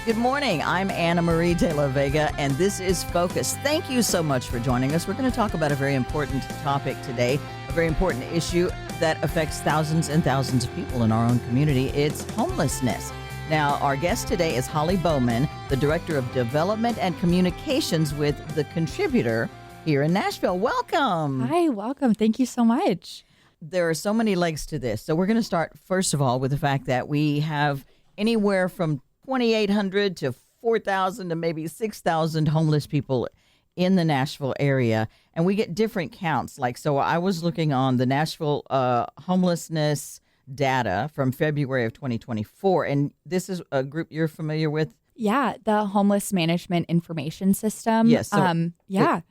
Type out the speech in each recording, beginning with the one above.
Good morning. I'm Anna Marie de la Vega, and this is Focus. Thank you so much for joining us. We're going to talk about a very important topic today, a very important issue that affects thousands and thousands of people in our own community. It's homelessness. Now, our guest today is Holly Bowman, the Director of Development and Communications with The Contributor here in Nashville. Welcome. Hi, welcome. Thank you so much. There are so many legs to this. So we're going to start, first of all, with the fact that we have anywhere from 2,800 to 4,000 to maybe 6,000 homeless people in the Nashville area. And we get different counts. So I was looking on the Nashville homelessness data from February of 2024. And this is a group you're familiar with? Yeah, the Homeless Management Information System. Yes. So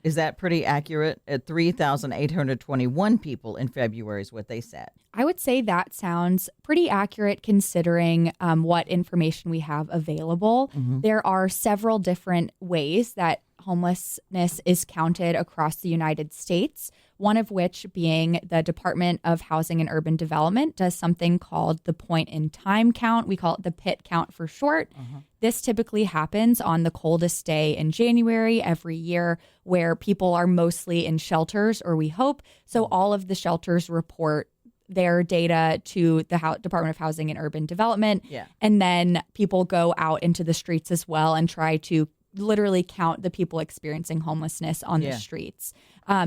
is that pretty accurate? At 3,821 people in February is what they said. I would say that sounds pretty accurate considering what information we have available. Mm-hmm. There are several different ways that homelessness is counted across the United States, one of which being the Department of Housing and Urban Development does something called the point in time count. We call it the PIT count for short. Uh-huh. This typically happens on the coldest day in January every year, where people are mostly in shelters, or we hope. So all of the shelters report their data to the Department of Housing and Urban Development. Yeah. And then people go out into the streets as well and try to literally count the people experiencing homelessness on the streets.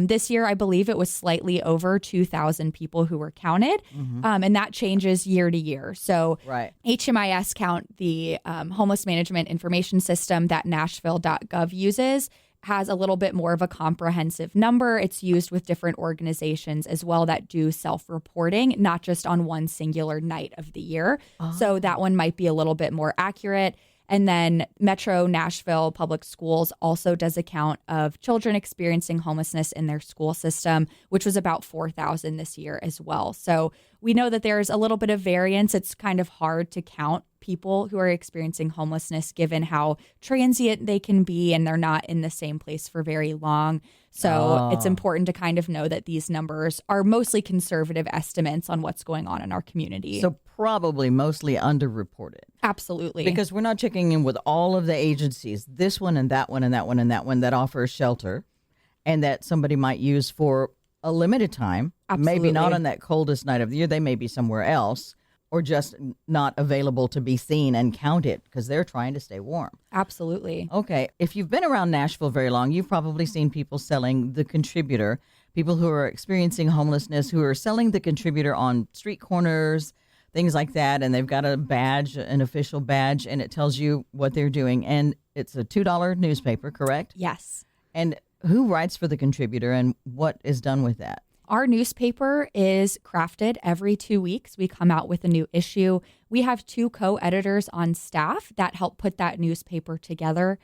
This year, I believe it was slightly over 2,000 people who were counted, and that changes year to year. So HMIS count, the Homeless Management Information System that Nashville.gov uses, has a little bit more of a comprehensive number. It's used with different organizations as well that do self-reporting, not just on one singular night of the year. Oh. So that one might be a little bit more accurate. And then Metro Nashville Public Schools also does a count of children experiencing homelessness in their school system, which was about 4,000 this year as well. So we know that there's a little bit of variance. It's kind of hard to count people who are experiencing homelessness given how transient they can be and they're not in the same place for very long. So it's important to kind of know that these numbers are mostly conservative estimates on what's going on in our community. So probably mostly underreported. Absolutely. Because we're not checking in with all of the agencies, this one and that one and that one and that one that offers shelter and that somebody might use for a limited time. Absolutely. Maybe not on that coldest night of the year. They may be somewhere else or just not available to be seen and counted because they're trying to stay warm. Absolutely. Okay. If you've been around Nashville very long, you've probably seen people selling The Contributor, people who are experiencing homelessness, who are selling The Contributor on street corners, things like that. And they've got a badge, an official badge, and it tells you what they're doing. And it's a $2 newspaper, correct? Yes. And who writes for The Contributor and what is done with that? Our newspaper is crafted every 2 weeks. We come out with a new issue. We have 2 co-editors on staff that help put that newspaper together.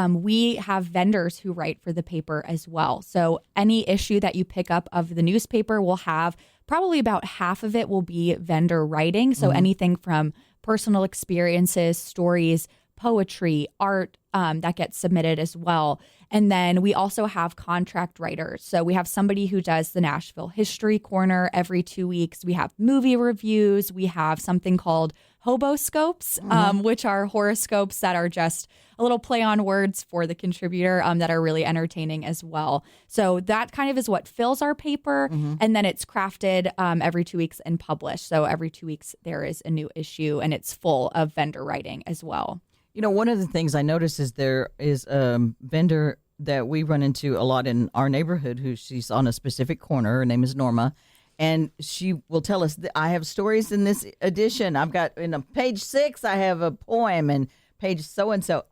We have vendors who write for the paper as well. So any issue that you pick up of the newspaper will have probably about half of it will be vendor writing. So anything from personal experiences, stories, poetry, art that gets submitted as well. And then we also have contract writers. So we have somebody who does the Nashville History Corner every 2 weeks. We have movie reviews. We have something called hoboscopes, which are horoscopes that are just a little play on words for The Contributor that are really entertaining as well. So that kind of is what fills our paper. And then it's crafted every 2 weeks and published. So every 2 weeks there is a new issue and it's full of vendor writing as well. You know, one of the things I noticed is there is a vendor that we run into a lot in our neighborhood she's on a specific corner. Her name is Norma. And she will tell us, I have stories in this edition. I've got in page 6, I have a poem and page so-and-so.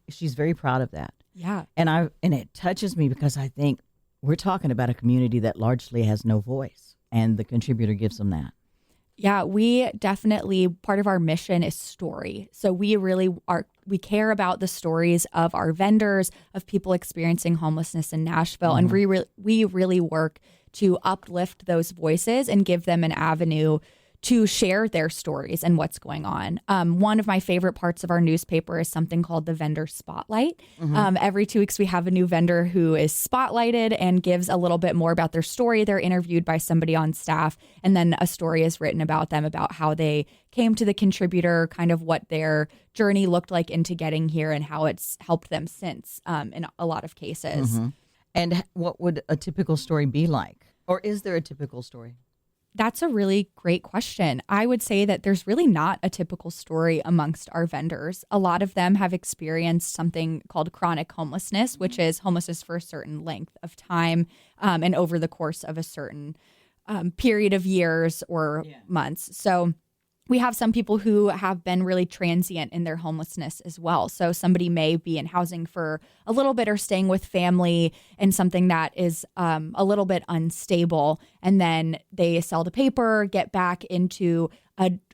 She's very proud of that. Yeah. And it touches me because I think we're talking about a community that largely has no voice. And The Contributor gives them that. Yeah, we definitely, part of our mission is story. So we care about the stories of our vendors, of people experiencing homelessness in Nashville. And we really work to uplift those voices and give them an avenue to share their stories and what's going on. One of my favorite parts of our newspaper is something called the Vendor Spotlight. Every 2 weeks, we have a new vendor who is spotlighted and gives a little bit more about their story. They're interviewed by somebody on staff, and then a story is written about them, about how they came to the contributor, kind of what their journey looked like into getting here and how it's helped them since in a lot of cases. And what would a typical story be like? Or is there a typical story? That's a really great question. I would say that there's really not a typical story amongst our vendors. A lot of them have experienced something called chronic homelessness, which is homelessness for a certain length of time and over the course of a certain period of years or months. So we have some people who have been really transient in their homelessness as well. So somebody may be in housing for a little bit or staying with family and something that is a little bit unstable. And then they sell the paper, get back into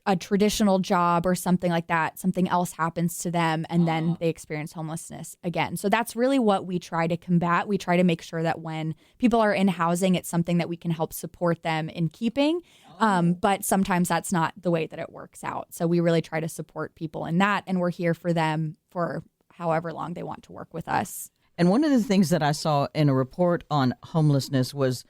a traditional job or something like that. Something else happens to them and then they experience homelessness again. So that's really what we try to combat. We try to make sure that when people are in housing, it's something that we can help support them in keeping. But sometimes that's not the way that it works out. So we really try to support people in that. And we're here for them for however long they want to work with us. And one of the things that I saw in a report on homelessness was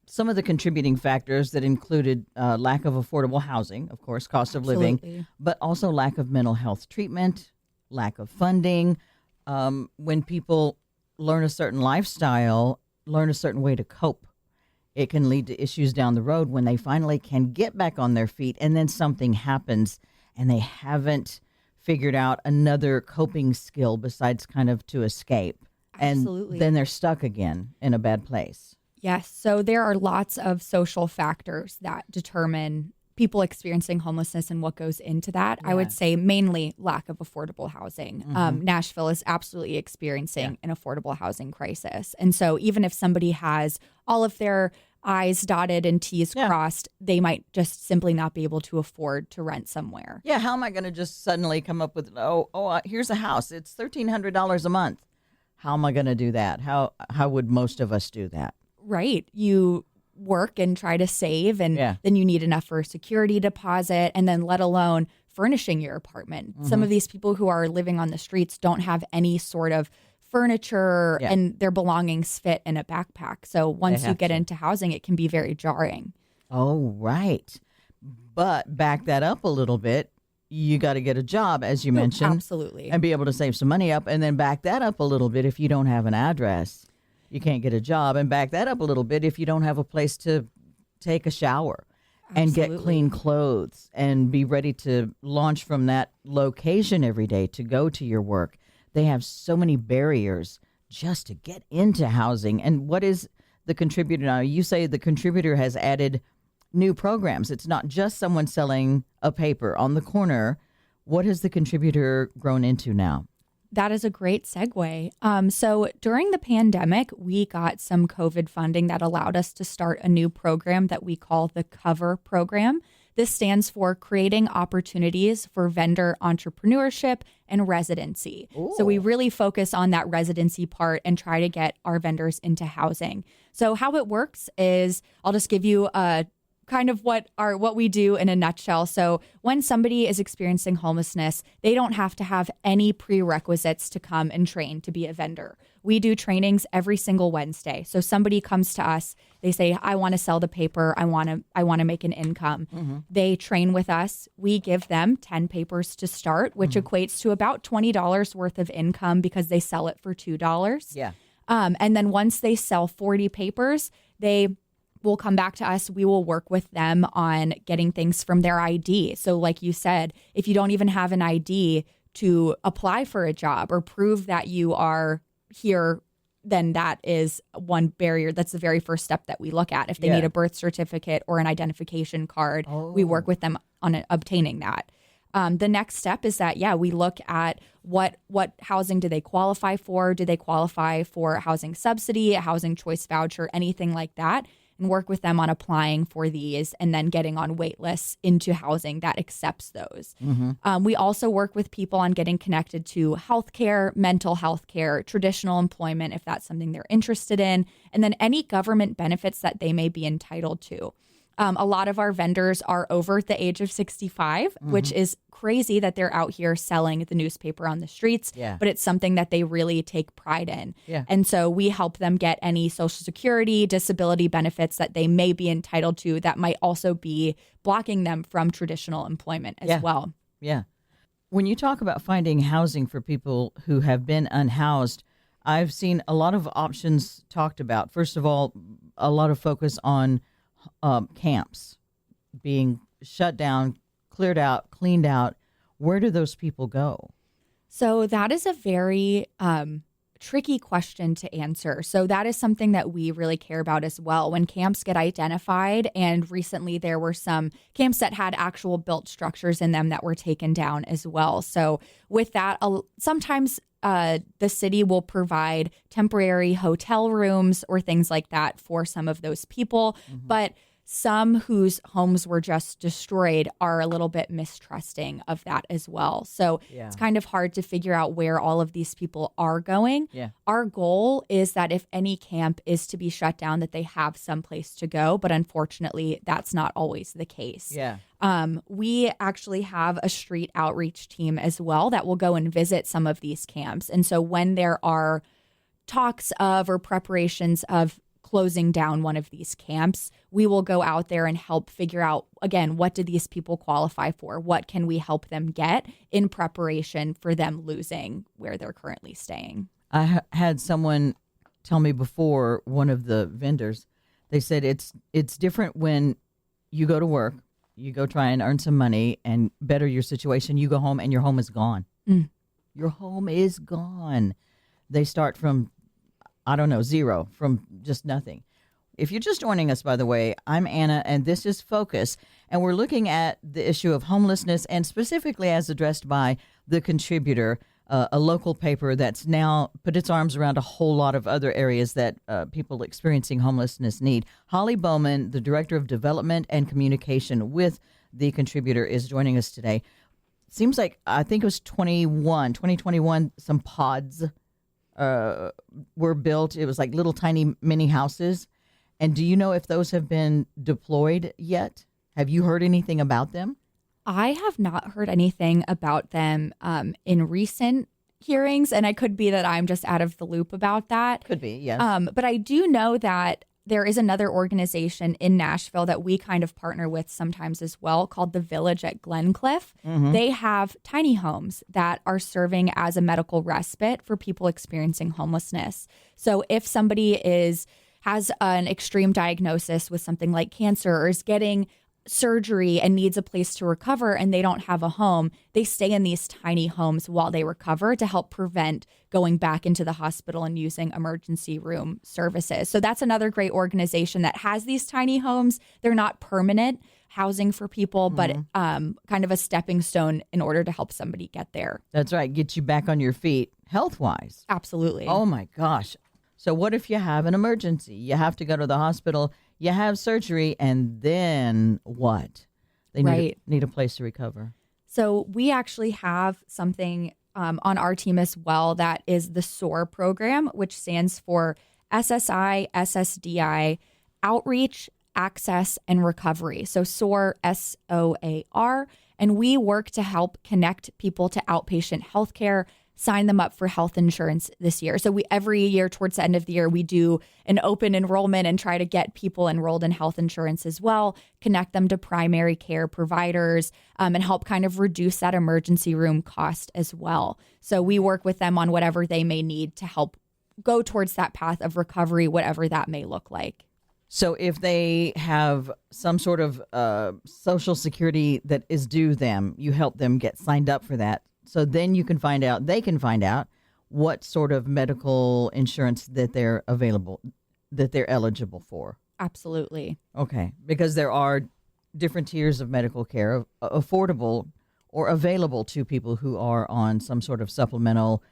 some of the contributing factors that included lack of affordable housing, of course, cost of living, but also lack of mental health treatment, lack of funding. When people learn a certain lifestyle, learn a certain way to cope, it can lead to issues down the road when they finally can get back on their feet and then something happens and they haven't figured out another coping skill besides kind of to escape. Absolutely. And then they're stuck again in a bad place. Yes. So there are lots of social factors that determine people experiencing homelessness and what goes into that. I would say mainly lack of affordable housing. Nashville is absolutely experiencing an affordable housing crisis. And so even if somebody has all of their I's dotted and T's crossed, they might just simply not be able to afford to rent somewhere. Yeah. How am I going to just suddenly come up with, here's a house. It's $1,300 a month. How am I going to do that? How would most of us do that? Right. You work and try to save, and then you need enough for a security deposit, and then let alone furnishing your apartment. Some of these people who are living on the streets don't have any sort of furniture and their belongings fit in a backpack. So once you get into housing, it can be very jarring. Oh, right. But back that up a little bit. You got to get a job, as you mentioned. Absolutely. And be able to save some money up, and then back that up a little bit if you don't have an address. You can't get a job, and back that up a little bit if you don't have a place to take a shower and get clean clothes and be ready to launch from that location every day to go to your work. They have so many barriers just to get into housing. And what is the contributor now? You say the contributor has added new programs. It's not just someone selling a paper on the corner. What has the contributor grown into now? That is a great segue. So during the pandemic, we got some COVID funding that allowed us to start a new program that we call the COVER program. This stands for Creating Opportunities for Vendor Entrepreneurship and Residency. Ooh. So we really focus on that residency part and try to get our vendors into housing. So how it works is, I'll just give you a kind of what we do in a nutshell. So when somebody is experiencing homelessness, they don't have to have any prerequisites to come and train to be a vendor. We do trainings every single Wednesday. So somebody comes to us, they say, I want to sell the paper. I want to make an income. Mm-hmm. They train with us. We give them 10 papers to start, which equates to about $20 worth of income because they sell it for $2. Yeah. And then once they sell 40 papers, they will come back to us. We will work with them on getting things from their ID. So like you said, if you don't even have an ID to apply for a job or prove that you are here, then that is one barrier. That's the very first step that we look at. If they need a birth certificate or an identification card, we work with them on obtaining that. The next step is that, we look at what housing do they qualify for? Do they qualify for a housing subsidy, a housing choice voucher, anything like that? And work with them on applying for these and then getting on wait lists into housing that accepts those. Mm-hmm. We also work with people on getting connected to healthcare, mental health care, traditional employment, if that's something they're interested in, and then any government benefits that they may be entitled to. A lot of our vendors are over the age of 65, which is crazy that they're out here selling the newspaper on the streets, but it's something that they really take pride in. And so we help them get any Social Security, disability benefits that they may be entitled to that might also be blocking them from traditional employment as well. Yeah. When you talk about finding housing for people who have been unhoused, I've seen a lot of options talked about. First of all, a lot of focus on camps being shut down, cleared out, cleaned out. Where do those people go? So that is a very tricky question to answer. So that is something that we really care about as well. When camps get identified, and recently there were some camps that had actual built structures in them that were taken down as well. So with that, sometimes the city will provide temporary hotel rooms or things like that for some of those people. But some whose homes were just destroyed are a little bit mistrusting of that as well. So it's kind of hard to figure out where all of these people are going. Our goal is that if any camp is to be shut down, that they have some place to go. But unfortunately, that's not always the case. We actually have a street outreach team as well that will go and visit some of these camps. And so when there are talks of or preparations of closing down one of these camps, we will go out there and help figure out, again, what do these people qualify for? What can we help them get in preparation for them losing where they're currently staying? I had someone tell me before, one of the vendors, they said it's different when you go to work, you go try and earn some money and better your situation, you go home and your home is gone. Your home is gone. They start from, I don't know, zero, from just nothing. If you're just joining us, by the way, I'm Anna, and this is Focus, and we're looking at the issue of homelessness, and specifically as addressed by The Contributor, a local paper that's now put its arms around a whole lot of other areas that people experiencing homelessness need. Holly Bowman, the Director of Development and Communication with The Contributor, is joining us today. Seems like, I think it was 2021, some pods were built. It was like little tiny mini houses. And do you know if those have been deployed yet? Have you heard anything about them? I have not heard anything about them in recent hearings, and it could be that I'm just out of the loop about that. Could be, yes. But I do know that there is another organization in Nashville that we kind of partner with sometimes as well, called the Village at Glencliff. They have tiny homes that are serving as a medical respite for people experiencing homelessness. So if somebody has an extreme diagnosis with something like cancer or is getting surgery and needs a place to recover and they don't have a home, they stay in these tiny homes while they recover to help prevent going back into the hospital and using emergency room services. So that's another great organization that has these tiny homes. They're not permanent housing for people, but kind of a stepping stone in order to help somebody get there. That's right. Get you back on your feet health-wise. Absolutely. Oh, my gosh. So what if you have an emergency? You have to go to the hospital, you have surgery, and then what? They need a place to recover. So we actually have something on our team as well that is the SOAR program, which stands for SSI, SSDI, Outreach, Access, and Recovery. So SOAR, SOAR. And we work to help connect people to outpatient healthcare, sign them up for health insurance this year. So every year towards the end of the year, we do an open enrollment and try to get people enrolled in health insurance as well, connect them to primary care providers, and help kind of reduce that emergency room cost as well. So we work with them on whatever they may need to help go towards that path of recovery, whatever that may look like. So if they have some sort of Social Security that is due them, you help them get signed up for that. So then they can find out what sort of medical insurance that they're eligible for. Absolutely. Okay. Because there are different tiers of medical care affordable or available to people who are on some sort of supplemental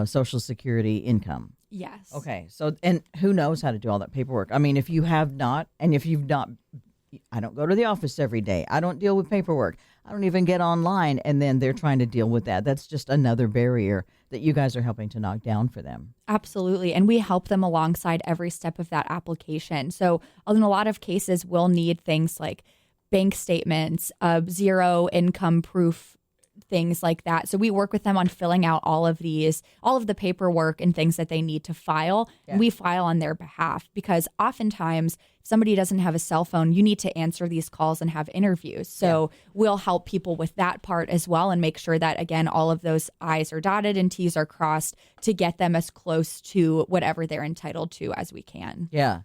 Social Security income. Yes. Okay. So, and who knows how to do all that paperwork? I mean, if you've not I don't go to the office every day. I don't deal with paperwork. I don't even get online. And then they're trying to deal with that. That's just another barrier that you guys are helping to knock down for them. Absolutely. And we help them alongside every step of that application. So in a lot of cases, we'll need things like bank statements, zero income proof, things like that. So we work with them on filling out all of the paperwork and things that they need to file. Yeah. And we file on their behalf because oftentimes if somebody doesn't have a cell phone, you need to answer these calls and have interviews. So we'll help people with that part as well and make sure that, again, all of those I's are dotted and T's are crossed to get them as close to whatever they're entitled to as we can. Yeah.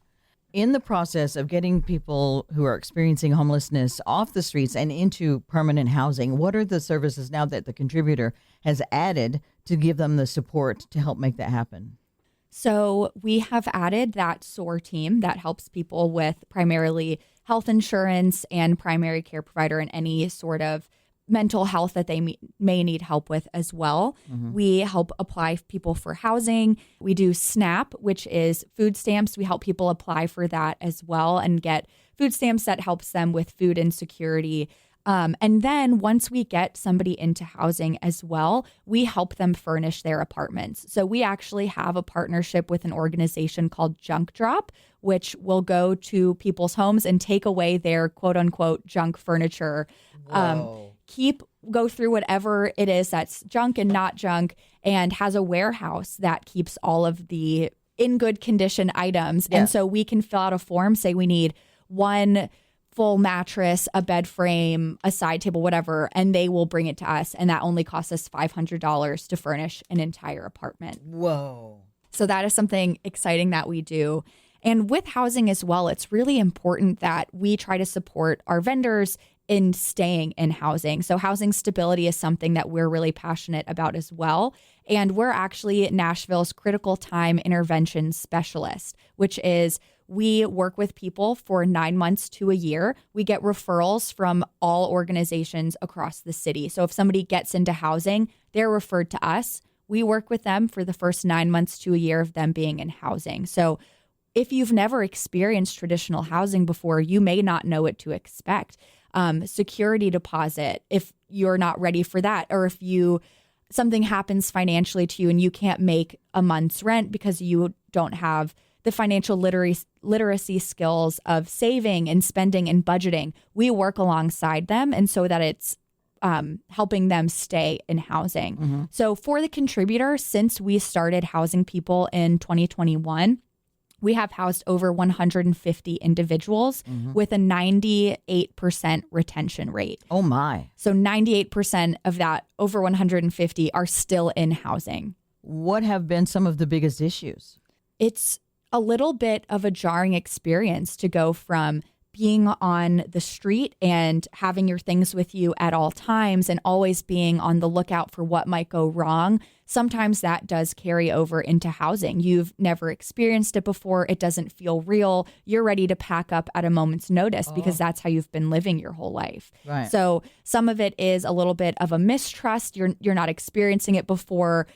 In the process of getting people who are experiencing homelessness off the streets and into permanent housing, what are the services now that the contributor has added to give them the support to help make that happen? So we have added that SOAR team that helps people with primarily health insurance and primary care provider and any sort of mental health that they may need help with as well. Mm-hmm. We help apply people for housing. We do SNAP, which is food stamps. We help people apply for that as well and get food stamps that helps them with food insecurity. And then once we get somebody into housing as well, we help them furnish their apartments. So we actually have a partnership with an organization called Junk Drop, which will go to people's homes and take away their quote unquote junk furniture. Go through whatever it is that's junk and not junk, and has a warehouse that keeps all of the in good condition items. Yeah. And so we can fill out a form, say we need one full mattress, a bed frame, a side table, whatever, and they will bring it to us. And that only costs us $500 to furnish an entire apartment. Whoa. So that is something exciting that we do. And with housing as well, it's really important that we try to support our vendors in staying in housing. So housing stability is something that we're really passionate about as well. And we're actually Nashville's critical time intervention specialist, which is we work with people for 9 months to a year. We get referrals from all organizations across the city. So if somebody gets into housing, they're referred to us. We work with them for the first 9 months to a year of them being in housing. So if you've never experienced traditional housing before, you may not know what to expect. Security deposit, if you're not ready for that, or if something happens financially to you and you can't make a month's rent because you don't have the financial literacy skills of saving and spending and budgeting, we work alongside them, and so that it's helping them stay in housing. Mm-hmm. So for the contributor, since we started housing people in 2021, we have housed over 150 individuals with a 98% retention rate. Oh, my. So 98% of that, over 150, are still in housing. What have been some of the biggest issues? It's a little bit of a jarring experience to go from being on the street and having your things with you at all times and always being on the lookout for what might go wrong. Sometimes that does carry over into housing. You've never experienced it before. It doesn't feel real. You're ready to pack up at a moment's notice because that's how you've been living your whole life. Right. So some of it is a little bit of a mistrust. You're not experiencing it before.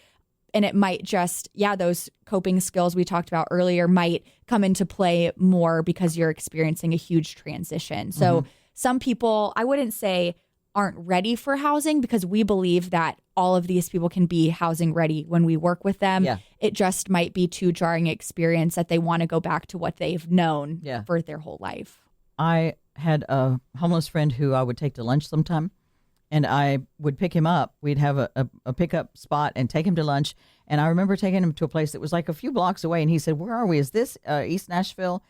And it might just, those coping skills we talked about earlier might come into play more because you're experiencing a huge transition. So some people, I wouldn't say aren't ready for housing because we believe that all of these people can be housing ready when we work with them. Yeah. It just might be too jarring experience that they want to go back to what they've known for their whole life. I had a homeless friend who I would take to lunch sometime. And I would pick him up. We'd have a pickup spot and take him to lunch. And I remember taking him to a place that was like a few blocks away. And he said, "Where are we? Is this East Nashville?"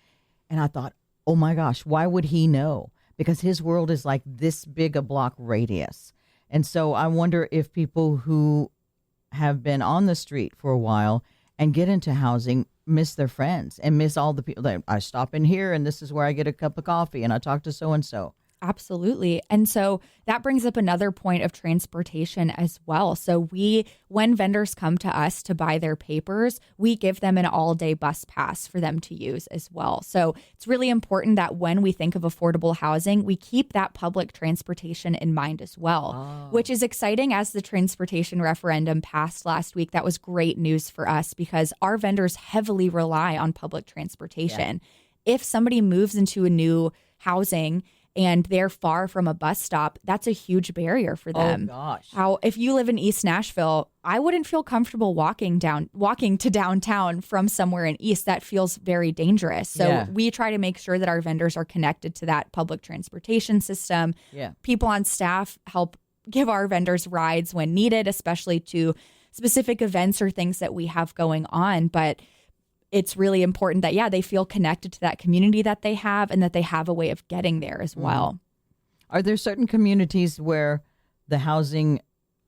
And I thought, oh, my gosh, why would he know? Because his world is like this big a block radius. And so I wonder if people who have been on the street for a while and get into housing miss their friends and miss all the people that I stop in here and this is where I get a cup of coffee and I talk to so-and-so. Absolutely. And so that brings up another point of transportation as well. So when vendors come to us to buy their papers, we give them an all-day bus pass for them to use as well. So it's really important that when we think of affordable housing, we keep that public transportation in mind as well, which is exciting. As the transportation referendum passed last week, that was great news for us because our vendors heavily rely on public transportation. Yeah. If somebody moves into a new housing and they're far from a bus stop, that's a huge barrier for them. Oh gosh. If you live in East Nashville, I wouldn't feel comfortable walking to downtown from somewhere in East. That feels very dangerous. So we try to make sure that our vendors are connected to that public transportation system. Yeah. People on staff help give our vendors rides when needed, especially to specific events or things that we have going on. But it's really important that, they feel connected to that community that they have and that they have a way of getting there as well. Are there certain communities where the housing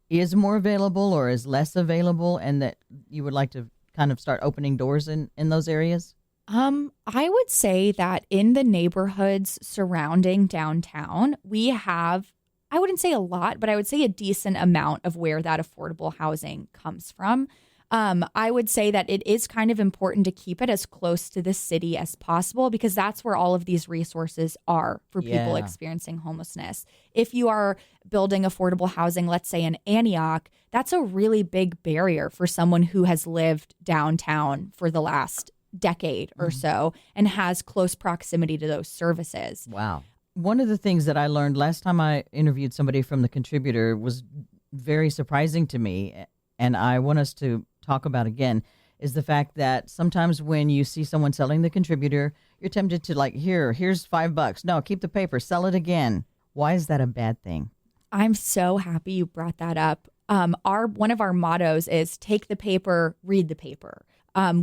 is more available or is less available and that you would like to kind of start opening doors in those areas? I would say that in the neighborhoods surrounding downtown, we have, I wouldn't say a lot, but I would say a decent amount of where that affordable housing comes from. I would say that it is kind of important to keep it as close to the city as possible because that's where all of these resources are for people experiencing homelessness. If you are building affordable housing, let's say in Antioch, that's a really big barrier for someone who has lived downtown for the last decade or so and has close proximity to those services. Wow. One of the things that I learned last time I interviewed somebody from the Contributor was very surprising to me, and I want us to talk about again, is the fact that sometimes when you see someone selling the Contributor, you're tempted to here's $5. No, keep the paper, sell it again. Why is that a bad thing? I'm so happy you brought that up. One of our mottos is take the paper, read the paper.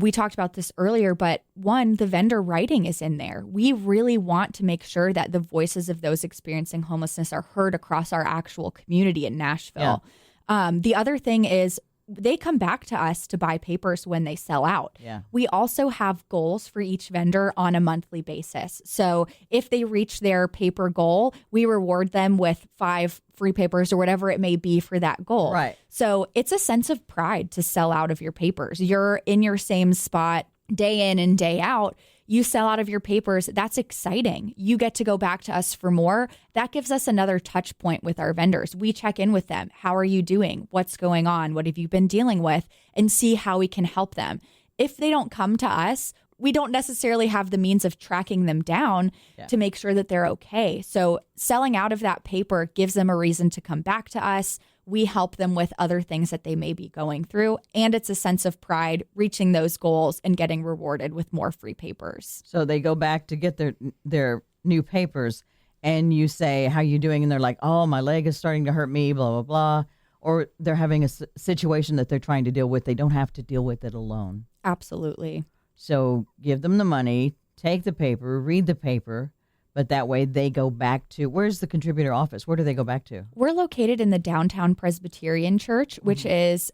We talked about this earlier, but the vendor writing is in there. We really want to make sure that the voices of those experiencing homelessness are heard across our actual community in Nashville. The other thing is they come back to us to buy papers when they sell out. We also have goals for each vendor on a monthly basis. So if they reach their paper goal, we reward them with 5 free papers or whatever it may be for that goal. Right. So it's a sense of pride to sell out of your papers. You're in your same spot day in and day out. You sell out of your papers. That's exciting. You get to go back to us for more. That gives us another touch point with our vendors. We check in with them. How are you doing? What's going on? What have you been dealing with? And see how we can help them. If they don't come to us, we don't necessarily have the means of tracking them down to make sure that they're okay. So selling out of that paper gives them a reason to come back to us. We help them with other things that they may be going through. And it's a sense of pride reaching those goals and getting rewarded with more free papers. So they go back to get their new papers and you say, how you doing? And they're like, oh, my leg is starting to hurt me, blah, blah, blah. Or they're having a situation that they're trying to deal with. They don't have to deal with it alone. Absolutely. So give them the money, take the paper, read the paper. But that way they go back to, where's the Contributor office? Where do they go back to? We're located in the downtown Presbyterian Church, which is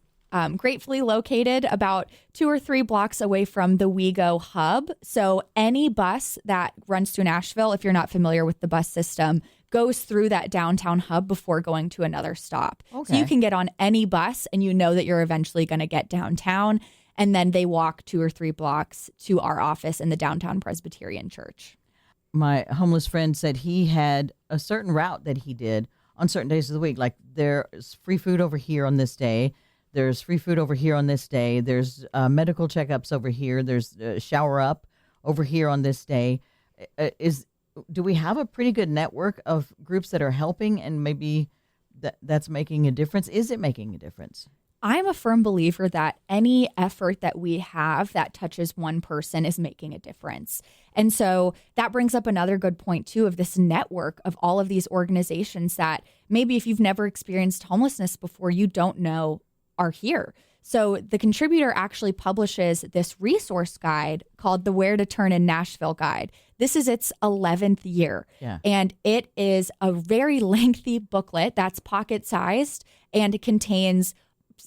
gratefully located about 2 or 3 blocks away from the WeGo hub. So any bus that runs to Nashville, if you're not familiar with the bus system, goes through that downtown hub before going to another stop. Okay. So you can get on any bus and you know that you're eventually going to get downtown. And then they walk 2 or 3 blocks to our office in the downtown Presbyterian Church. My homeless friend said he had a certain route that he did on certain days of the week. Like there's free food over here on this day. There's free food over here on this day. There's medical checkups over here. There's shower up over here on this day. Do we have a pretty good network of groups that are helping and maybe that's making a difference? Is it making a difference? I'm a firm believer that any effort that we have that touches one person is making a difference. And so that brings up another good point, too, of this network of all of these organizations that maybe if you've never experienced homelessness before, you don't know are here. So the Contributor actually publishes this resource guide called the Where to Turn in Nashville Guide. This is its 11th year. And it is a very lengthy booklet that's pocket-sized and it contains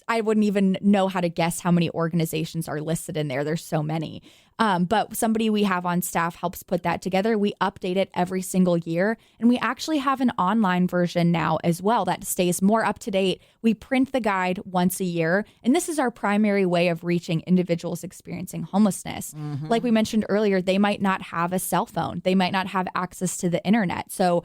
I wouldn't even know how to guess how many organizations are listed in there. There's so many. But somebody we have on staff helps put that together. We update it every single year. And we actually have an online version now as well that stays more up to date. We print the guide once a year. And this is our primary way of reaching individuals experiencing homelessness. Like we mentioned earlier, they might not have a cell phone. They might not have access to the internet. So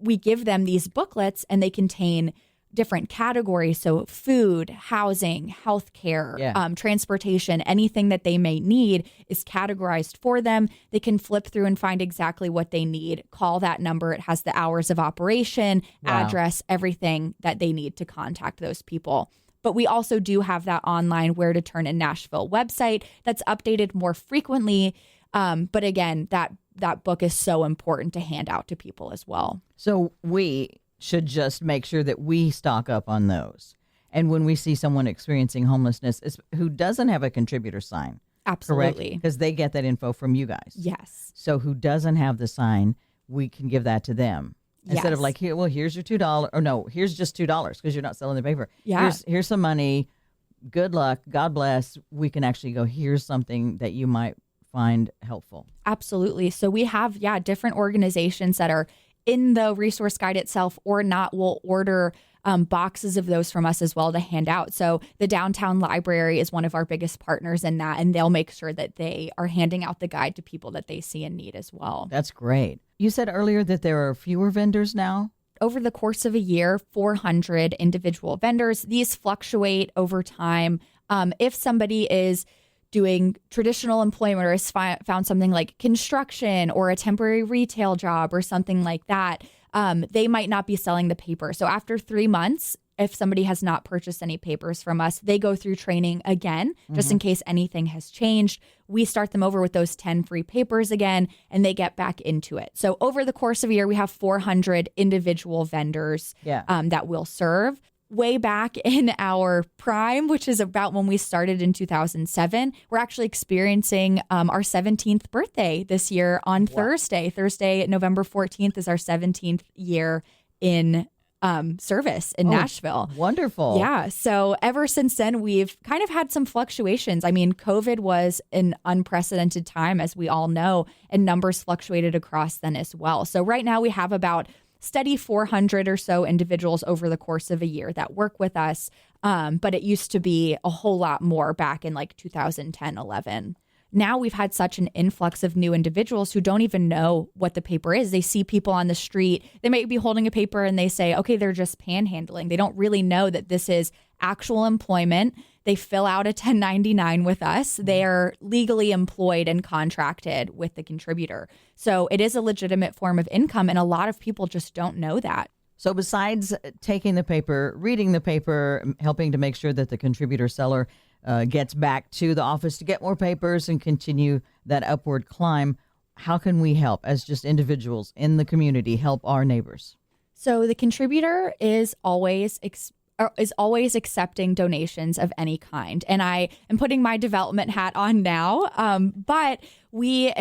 we give them these booklets and they contain different categories. So food, housing, healthcare, transportation, anything that they may need is categorized for them. They can flip through and find exactly what they need. Call that number. It has the hours of operation, address, everything that they need to contact those people. But we also do have that online Where to Turn in Nashville website that's updated more frequently. But again, that book is so important to hand out to people as well. So we should just make sure that we stock up on those. And when we see someone experiencing homelessness who doesn't have a contributor sign, absolutely, because they get that info from you guys. Yes. So who doesn't have the sign, we can give that to them. Instead of like, here's your $2, or no, here's just $2 because you're not selling the paper. Yeah. Here's some money. Good luck. God bless. We can actually go, here's something that you might find helpful. Absolutely. So we have, different organizations that are in the resource guide itself or not will order boxes of those from us as well to hand out. So the downtown library is one of our biggest partners in that, and they'll make sure that they are handing out the guide to people that they see in need as well. That's great. You said earlier that there are fewer vendors now? Over the course of a year, 400 individual vendors. These fluctuate over time. If somebody is doing traditional employment or has found something like construction or a temporary retail job or something like that, they might not be selling the paper. So after 3 months, if somebody has not purchased any papers from us, they go through training again, just in case anything has changed. We start them over with those 10 free papers again, and they get back into it. So over the course of a year, we have 400 individual vendors that we'll serve. Way back in our prime, which is about when we started in 2007, we're actually experiencing our 17th birthday this year on Thursday. Thursday, November 14th is our 17th year in service in Nashville. Wonderful. Yeah. So ever since then, we've kind of had some fluctuations. I mean, COVID was an unprecedented time, as we all know, and numbers fluctuated across then as well. So right now we have about steady 400 or so individuals over the course of a year that work with us. But it used to be a whole lot more back in like 2010, 11. Now we've had such an influx of new individuals who don't even know what the paper is. They see people on the street. They might be holding a paper and they say, okay, they're just panhandling. They don't really know that this is actual employment. They fill out a 1099 with us. They are legally employed and contracted with the contributor. So it is a legitimate form of income, and a lot of people just don't know that. So besides taking the paper, reading the paper, helping to make sure that the contributor seller gets back to the office to get more papers and continue that upward climb, how can we help as just individuals in the community help our neighbors? So the contributor is always accepting donations of any kind. And I am putting my development hat on now, but we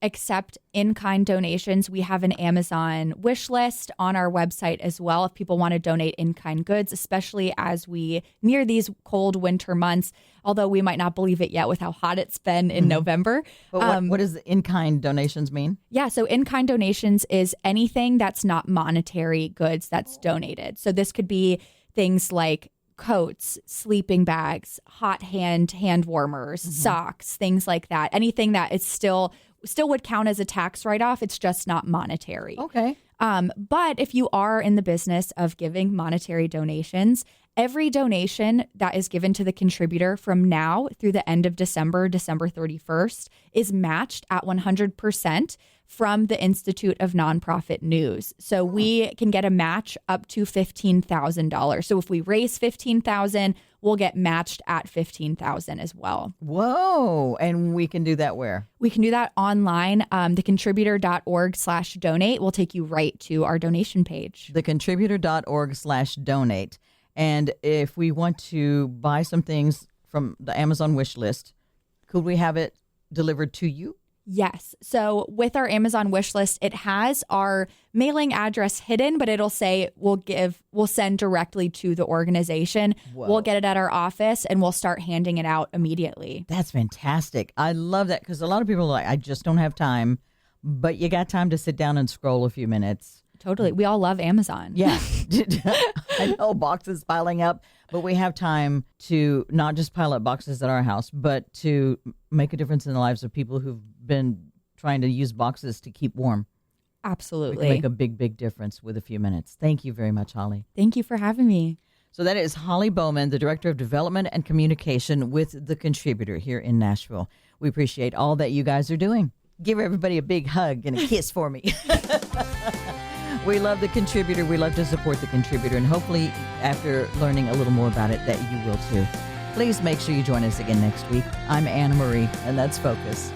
accept in-kind donations. We have an Amazon wish list on our website as well if people want to donate in-kind goods, especially as we near these cold winter months, although we might not believe it yet with how hot it's been in November. But what does the in-kind donations mean? Yeah, so in-kind donations is anything that's not monetary goods that's donated. So this could be things like coats, sleeping bags, hot hand warmers, socks, things like that. Anything that is still would count as a tax write-off. It's just not monetary. Okay. But if you are in the business of giving monetary donations, every donation that is given to the contributor from now through the end of December 31st, is matched at 100% from the Institute of Nonprofit News. So we can get a match up to $15,000. So if we raise $15,000, we'll get matched at $15,000 as well. Whoa. And we can do that where? We can do that online. Thecontributor.org/donate will take you right to our donation page. Thecontributor.org/donate. And if we want to buy some things from the Amazon wish list, could we have it delivered to you? Yes. So with our Amazon wish list, it has our mailing address hidden, but it'll say we'll send directly to the organization. Whoa. We'll get it at our office and we'll start handing it out immediately. That's fantastic. I love that because a lot of people are like, I just don't have time, but you got time to sit down and scroll a few minutes. Totally. We all love Amazon. Yeah. I know boxes piling up, but we have time to not just pile up boxes at our house, but to make a difference in the lives of people who've been trying to use boxes to keep warm. We Absolutely. can make a big, big difference with a few minutes. Thank you very much, Holly. Thank you for having me. So that is Holly Bowman, the Director of Development and Communication with The Contributor here in Nashville. We appreciate all that you guys are doing. Give everybody a big hug and a kiss for me. We love The Contributor. We love to support The Contributor. And hopefully, after learning a little more about it, that you will too. Please make sure you join us again next week. I'm Anna Marie, and that's Focus.